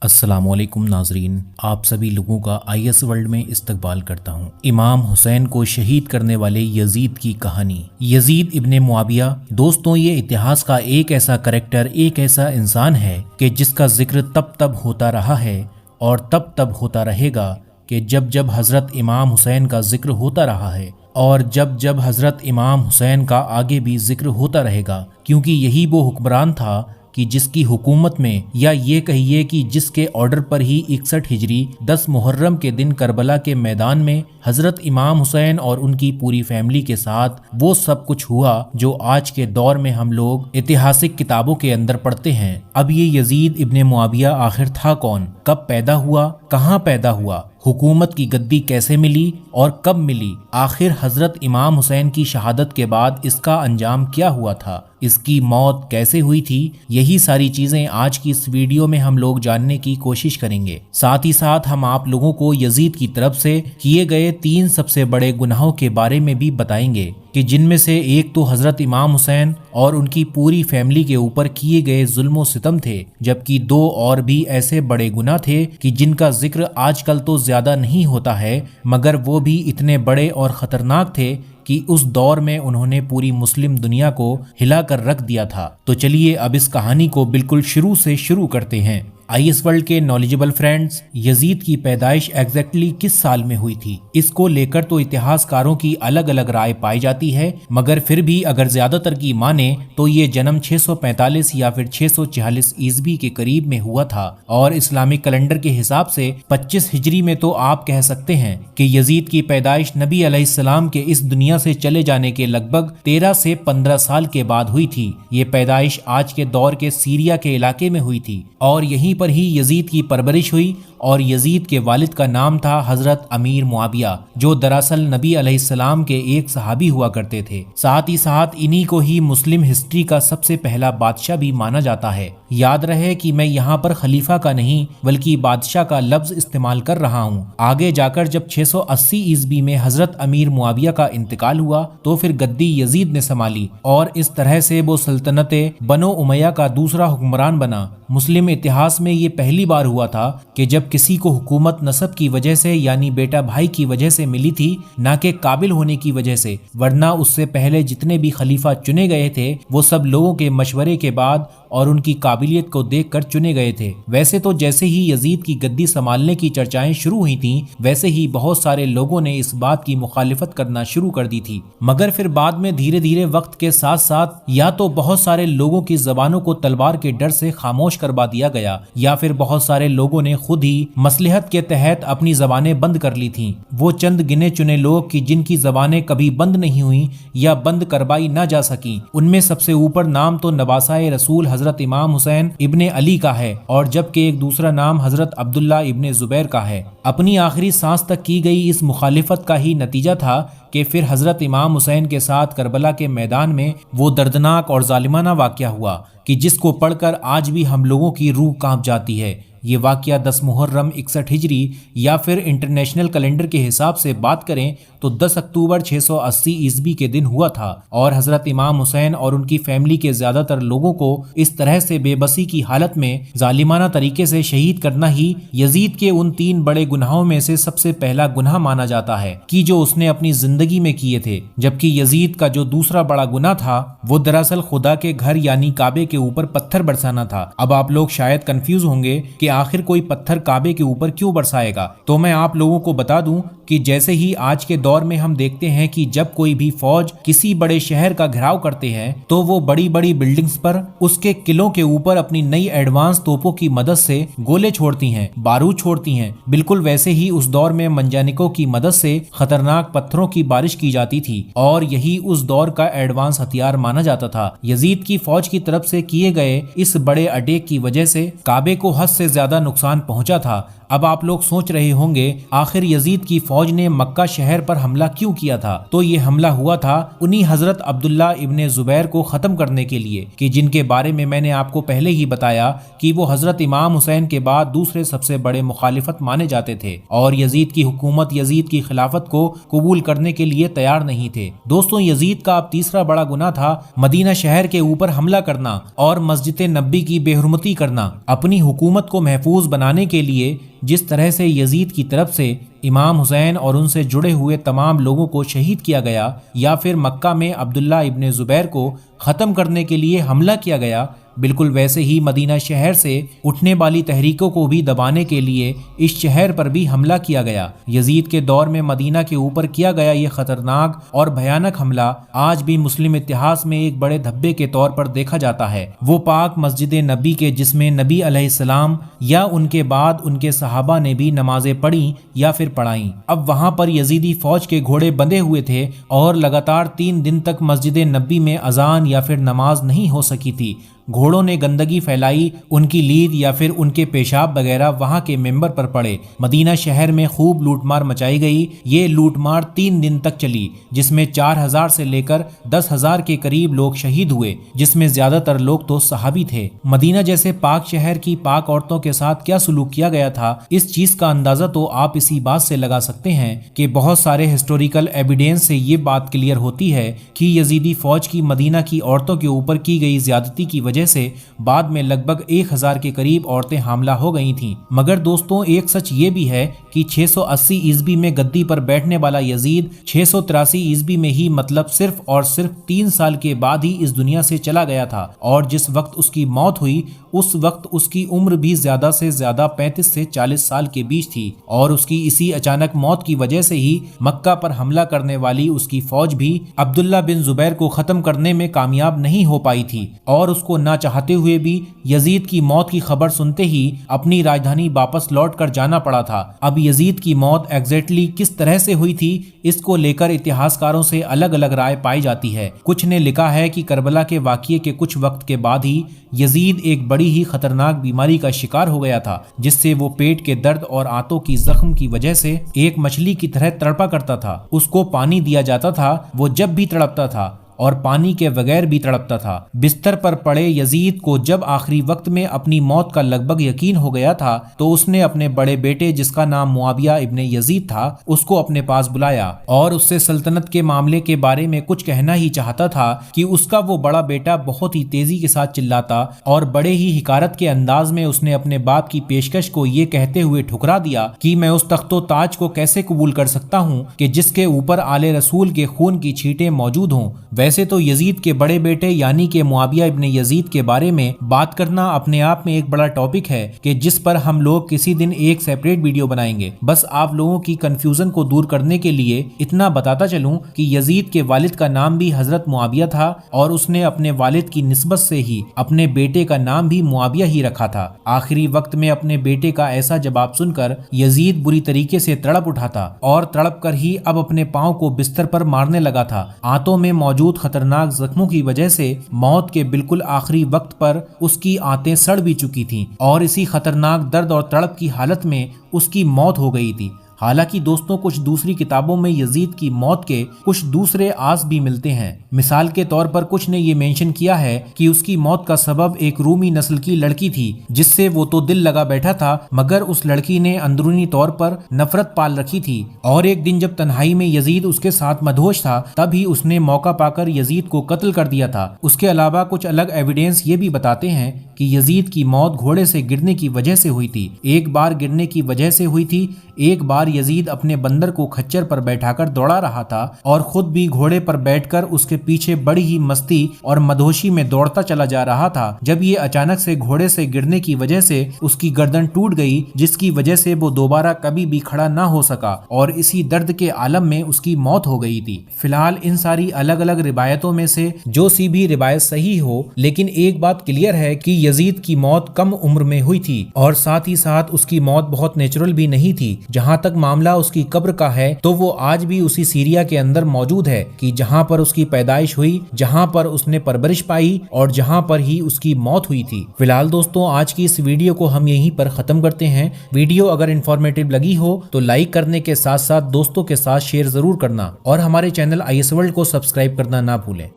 السلام علیکم ناظرین، آپ سبھی لوگوں کا IS ورلڈ میں استقبال کرتا ہوں۔ امام حسین کو شہید کرنے والے یزید کی کہانی۔ یزید ابن معاویہ، دوستوں، یہ اتہاس کا ایک ایسا کریکٹر، ایک ایسا انسان ہے کہ جس کا ذکر تب ہوتا رہا ہے اور تب ہوتا رہے گا کہ جب حضرت امام حسین کا ذکر ہوتا رہا ہے، اور جب حضرت امام حسین کا آگے بھی ذکر ہوتا رہے گا، کیونکہ یہی وہ حکمران تھا کہ جس کی حکومت میں، یا یہ کہیے کہ جس کے آرڈر پر ہی 61 ہجری 10 محرم کے دن کربلا کے میدان میں حضرت امام حسین اور ان کی پوری فیملی کے ساتھ وہ سب کچھ ہوا جو آج کے دور میں ہم لوگ اتہاسک کتابوں کے اندر پڑھتے ہیں۔ اب یہ یزید ابن معاویہ آخر تھا کون؟ کب پیدا ہوا؟ کہاں پیدا ہوا؟ حکومت کی گدی کیسے ملی اور کب ملی؟ آخر حضرت امام حسین کی شہادت کے بعد اس کا انجام کیا ہوا تھا؟ اس کی موت کیسے ہوئی تھی؟ یہی ساری چیزیں آج کی اس ویڈیو میں ہم لوگ جاننے کی کوشش کریں گے۔ ساتھ ہی ساتھ ہم آپ لوگوں کو یزید کی طرف سے کیے گئے 3 سب سے بڑے گناہوں کے بارے میں بھی بتائیں گے کہ جن میں سے ایک تو حضرت امام حسین اور ان کی پوری فیملی کے اوپر کیے گئے ظلم و ستم تھے، جبکہ 2 اور بھی ایسے بڑے گناہ تھے کہ جن کا ذکر آج کل تو زیادہ نہیں ہوتا ہے، مگر وہ بھی اتنے بڑے اور خطرناک تھے کہ اس دور میں انہوں نے پوری مسلم دنیا کو ہلا کر رکھ دیا تھا۔ تو چلیے اب اس کہانی کو بالکل شروع سے شروع کرتے ہیں۔ IS ورلڈ کے نالجبل فرینڈز، یزید کی پیدائش ایگزیکٹلی کس سال میں ہوئی تھی؟ اس کو لے کر تو اتہاس کاروں کی الگ الگ رائے پائی جاتی ہے، مگر پھر بھی اگر زیادہ تر کی مانے تو یہ جنم 645 یا پھر 646 عیسوی کے قریب میں ہوا تھا، اور اسلامک کیلنڈر کے حساب سے 25 ہجری میں تو آپ کہہ سکتے ہیں کہ یزید کی پیدائش نبی علیہ السلام کے اس دنیا سے چلے جانے کے لگ بھگ 13 سے 15 سال کے بعد ہوئی تھی۔ یہ پیدائش آج کے دور کے سیریا کے علاقے میں ہوئی تھی، اور یہیں پر ہی یزید کی پرورش ہوئی، اور یزید کے والد کا نام تھا حضرت امیر معاویہ، جو دراصل نبی علیہ السلام کے ایک صحابی ہوا کرتے تھے۔ ساتھ ہی ساتھ انہی کو ہی مسلم ہسٹری کا سب سے پہلا بادشاہ بھی مانا جاتا ہے۔ یاد رہے کہ میں یہاں پر خلیفہ کا نہیں بلکہ بادشاہ کا لفظ استعمال کر رہا ہوں۔ آگے جا کر جب 680 عیسوی میں حضرت امیر معاویہ کا انتقال ہوا تو پھر گدی یزید نے سنبھالی، اور اس طرح سے وہ سلطنت بنو امیہ کا دوسرا حکمران بنا۔ مسلم اتہاس میں یہ پہلی بار ہوا تھا کہ جب کسی کو حکومت نسب کی وجہ سے، یعنی بیٹا بھائی کی وجہ سے ملی تھی، نہ کہ قابل ہونے کی وجہ سے، ورنہ اس سے پہلے جتنے بھی خلیفہ چنے گئے تھے وہ سب لوگوں کے مشورے کے بعد اور ان کی قابلیت کو دیکھ کر چنے گئے تھے۔ ویسے تو جیسے ہی یزید کی گدی سنبھالنے کی چرچائیں شروع ہوئی تھیں، ویسے ہی بہت سارے لوگوں نے اس بات کی مخالفت کرنا شروع کر دی تھی، مگر پھر بعد میں دھیرے دھیرے وقت کے ساتھ ساتھ یا تو بہت سارے لوگوں کی زبانوں کو تلوار کے ڈر سے خاموش کروا دیا گیا، یا پھر بہت سارے لوگوں نے خود ہی مصلحت کے تحت اپنی زبانیں بند کر لی تھیں۔ وہ چند گنے چنے لوگ کی جن کی زبانیں کبھی بند نہیں ہوئیں یا بند کروائی نہ جا سکیں، ان میں سب سے اوپر نام تو نواسۂ رسول حضرت امام حسین ابن علی کا ہے، اور جبکہ ایک دوسرا نام حضرت عبداللہ ابن زبیر کا ہے۔ اپنی آخری سانس تک کی گئی اس مخالفت کا ہی نتیجہ تھا کہ پھر حضرت امام حسین کے ساتھ کربلا کے میدان میں وہ دردناک اور ظالمانہ واقعہ ہوا کہ جس کو پڑھ کر آج بھی ہم لوگوں کی روح کانپ جاتی ہے۔ یہ واقعہ 10 محرم 61 ہجری یا پھر انٹرنیشنل کیلنڈر کے حساب سے بات کریں تو 10 اکتوبر 680 عیسوی کے دن ہوا تھا، اور حضرت امام حسین اور ان کی فیملی کے زیادہ تر لوگوں کو اس طرح سے بے بسی کی حالت میں ظالمانہ طریقے سے شہید کرنا ہی یزید کے ان 3 بڑے گناہوں میں سے سب سے پہلا گناہ مانا جاتا ہے کہ جو اس نے اپنی زندگی میں کیے تھے۔ جبکہ یزید کا جو دوسرا بڑا گناہ تھا وہ دراصل خدا کے گھر یعنی کعبے کے اوپر پتھر برسانا تھا۔ اب آپ لوگ شاید کنفیوز ہوں گے کہ آخر کوئی پتھر کعبے کے اوپر کیوں برسائے گا، تو میں آپ لوگوں کو بتا دوں کہ جیسے ہی آج کے دور میں ہم دیکھتے ہیں کہ جب کوئی بھی فوج کسی بڑے شہر کا گھیراؤ کرتے ہیں تو وہ بڑی بڑی بلڈنگز پر، اس کے قلعوں کے اوپر اپنی نئی ایڈوانس توپوں کی مدد سے گولے چھوڑتی ہیں، بارود چھوڑتی ہیں۔ بالکل ویسے ہی اس دور میں منجانکوں کی مدد سے خطرناک پتھروں کی بارش کی جاتی تھی، اور یہی اس دور کا ایڈوانس ہتھیار مانا جاتا تھا۔ یزید کی فوج کی طرف سے کیے گئے اس بڑے اٹیک کی وجہ سے کعبے کو حد سے زیادہ نقصان پہنچا تھا۔ اب آپ لوگ سوچ رہے ہوں گے آخر یزید کی فوج نے مکہ شہر پر حملہ کیوں کیا تھا؟ تو یہ حملہ ہوا تھا انہی حضرت عبداللہ ابن زبیر کو ختم کرنے کے لیے، کہ جن کے بارے میں میں نے آپ کو پہلے ہی بتایا کہ وہ حضرت امام حسین کے بعد دوسرے سب سے بڑے مخالفت مانے جاتے تھے اور یزید کی حکومت، یزید کی خلافت کو قبول کرنے کے لیے تیار نہیں تھے۔ دوستوں، یزید کا اب تیسرا بڑا گناہ تھا مدینہ شہر کے اوپر حملہ کرنا اور مسجد نبی کی بے حرمتی کرنا۔ اپنی حکومت کو محفوظ بنانے کے لیے جس طرح سے یزید کی طرف سے امام حسین اور ان سے جڑے ہوئے تمام لوگوں کو شہید کیا گیا، یا پھر مکہ میں عبداللہ ابن زبیر کو ختم کرنے کے لیے حملہ کیا گیا، بالکل ویسے ہی مدینہ شہر سے اٹھنے والی تحریکوں کو بھی دبانے کے لیے اس شہر پر بھی حملہ کیا گیا۔ یزید کے دور میں مدینہ کے اوپر کیا گیا یہ خطرناک اور بھیانک حملہ آج بھی مسلم اتہاس میں ایک بڑے دھبے کے طور پر دیکھا جاتا ہے۔ وہ پاک مسجد نبی کے جس میں نبی علیہ السلام یا ان کے بعد ان کے صحابہ نے بھی نمازیں پڑھیں یا پھر پڑھائیں۔ اب وہاں پر یزیدی فوج کے گھوڑے بندھے ہوئے تھے اور لگاتار 3 دن تک مسجد نبی میں اذان یا پھر نماز نہیں ہو سکی تھی۔ گھوڑوں نے گندگی پھیلائی، ان کی لید یا پھر ان کے پیشاب وغیرہ وہاں کے ممبر پر پڑے۔ مدینہ شہر میں خوب لوٹ مار مچائی گئی۔ یہ لوٹ مار 3 دن تک چلی، جس میں 4000 سے لے کر 10,000 کے قریب لوگ شہید ہوئے، جس میں زیادہ تر لوگ تو صحابی تھے۔ مدینہ جیسے پاک شہر کی پاک عورتوں کے ساتھ کیا سلوک کیا گیا تھا، اس چیز کا اندازہ تو آپ اسی بات سے لگا سکتے ہیں کہ بہت سارے ہسٹوریکل ایویڈینس سے یہ بات کلیئر ہوتی ہے کہ یزیدی فوج کی مدینہ کی عورتوں کے اوپر کی گئی زیادتی کی وجہ سے بعد میں لگ بھگ 1000 کے قریب عورتیں حاملہ ہو گئی تھیں۔ مگر دوستوں، ایک سچ یہ بھی ہے کہ 680 عیسوی میں گدی پر بیٹھنے والا یزید 683 عیسوی میں ہی مطلب صرف اور صرف 3 سال کے بعد ہی اس دنیا سے چلا گیا تھا، اور جس وقت اس کی موت ہوئی اس وقت اس کی عمر بھی زیادہ سے زیادہ 35 سے 40 سال کے بیچ تھی، اور اس کی اسی اچانک موت کی وجہ سے ہی مکہ پر حملہ کرنے والی اس کی فوج بھی عبداللہ بن زبیر کو ختم کرنے میں کامیاب نہیں ہو پائی تھی، اور اس کو نہ چاہتے ہوئے بھی یزید کی موت کی خبر سنتے ہی اپنی راجدھانی واپس لوٹ کر جانا پڑا تھا۔ اب یزید کی موت ایگزیکٹلی کس طرح سے ہوئی تھی، اس کو لے کر اتہاسکاروں سے الگ الگ رائے پائی جاتی ہے۔ کچھ نے لکھا ہے کہ کربلا کے واقعے کے کچھ وقت کے بعد ہی یزید ایک بڑی ہی خطرناک بیماری کا شکار ہو گیا تھا، جس سے وہ پیٹ کے درد اور آنتوں کی زخم کی وجہ سے ایک مچھلی کی طرح تڑپا کرتا تھا۔ اس کو پانی دیا جاتا تھا، وہ جب بھی تڑپتا تھا اور پانی کے بغیر بھی تڑپتا تھا۔ بستر پر پڑے یزید کو جب آخری وقت میں اپنی موت کا لگ بھگ یقین ہو گیا تھا تو اس نے اپنے بڑے بیٹے جس کا نام معاویہ ابن یزید تھا اس کو اپنے پاس بلایا اور اس سے سلطنت کے معاملے کے بارے میں کچھ کہنا ہی چاہتا تھا کہ اس کا وہ بڑا بیٹا بہت ہی تیزی کے ساتھ چلاتا اور بڑے ہی حکارت کے انداز میں اس نے اپنے باپ کی پیشکش کو یہ کہتے ہوئے ٹھکرا دیا کہ میں اس تخت و تاج کو کیسے قبول کر سکتا ہوں کہ جس کے اوپر آل رسول کے خون کی چھینٹیں موجود ہوں۔ ویسے تو یزید کے بڑے بیٹے یعنی کہ معاویہ ابن یزید کے بارے میں بات کرنا اپنے آپ میں ایک بڑا ٹاپک ہے کہ جس پر ہم لوگ کسی دن ایک سیپریٹ ویڈیو بنائیں گے۔ بس آپ لوگوں کی کنفیوژن کو دور کرنے کے لیے اتنا بتاتا چلوں کہ یزید کے والد کا نام بھی حضرت معاویہ تھا اور اس نے اپنے والد کی نسبت سے ہی اپنے بیٹے کا نام بھی معاویہ ہی رکھا تھا۔ آخری وقت میں اپنے بیٹے کا ایسا جواب سن کر یزید بری طریقے سے تڑپ اٹھا تھا اور تڑپ کر ہی اب اپنے پاؤں کو بستر پر مارنے لگا تھا۔ آنتوں میں موجود خطرناک زخموں کی وجہ سے موت کے بالکل آخری وقت پر اس کی آنتیں سڑ بھی چکی تھیں اور اسی خطرناک درد اور تڑپ کی حالت میں اس کی موت ہو گئی تھی۔ حالانکہ دوستوں کچھ دوسری کتابوں میں یزید کی موت کے کچھ دوسرے آثار بھی ملتے ہیں۔ مثال کے طور پر کچھ نے یہ مینشن کیا ہے کہ اس کی موت کا سبب ایک رومی نسل کی لڑکی تھی جس سے وہ تو دل لگا بیٹھا تھا مگر اس لڑکی نے اندرونی طور پر نفرت پال رکھی تھی، اور ایک دن جب تنہائی میں یزید اس کے ساتھ مدہوش تھا تب ہی اس نے موقع پا کر یزید کو قتل کر دیا تھا۔ اس کے علاوہ کچھ الگ ایویڈینس یہ بھی بتاتے ہیں کہ یزید کی موت گھوڑے سے گرنے کی وجہ سے ہوئی تھی۔ ایک بار گرنے کی وجہ سے ہوئی تھی، ایک بار یزید اپنے بندر کو کھچر پر بیٹھا کر دوڑا رہا تھا اور خود بھی گھوڑے پر بیٹھ کر اس کے پیچھے بڑی ہی مستی اور مدہوشی میں دوڑتا چلا جا رہا تھا جب یہ اچانک سے گھوڑے سے گرنے کی وجہ سے اس کی گردن ٹوٹ گئی، جس کی وجہ سے وہ دوبارہ کبھی بھی کھڑا نہ ہو سکا اور اسی درد کے عالم میں اس کی موت ہو گئی تھی۔ فی الحال ان ساری الگ الگ روایتوں میں سے جو سی بھی روایت صحیح ہو، لیکن ایک بات کلیئر ہے کہ یزید کی موت کم عمر میں ہوئی تھی اور ساتھ ہی ساتھ اس کی موت بہت نیچرل بھی نہیں تھی۔ جہاں تک تک معاملہ اس کی قبر کا ہے تو وہ آج بھی اسی سیریا کے اندر موجود ہے کہ جہاں پر اس کی پیدائش ہوئی، جہاں پر اس نے پرورش پائی اور جہاں پر ہی اس کی موت ہوئی تھی۔ فی الحال دوستوں آج کی اس ویڈیو کو ہم یہیں پر ختم کرتے ہیں۔ ویڈیو اگر انفارمیٹیو لگی ہو تو لائک کرنے کے ساتھ ساتھ دوستوں کے ساتھ شیئر ضرور کرنا اور ہمارے چینل IS World کو سبسکرائب کرنا نہ بھولیں۔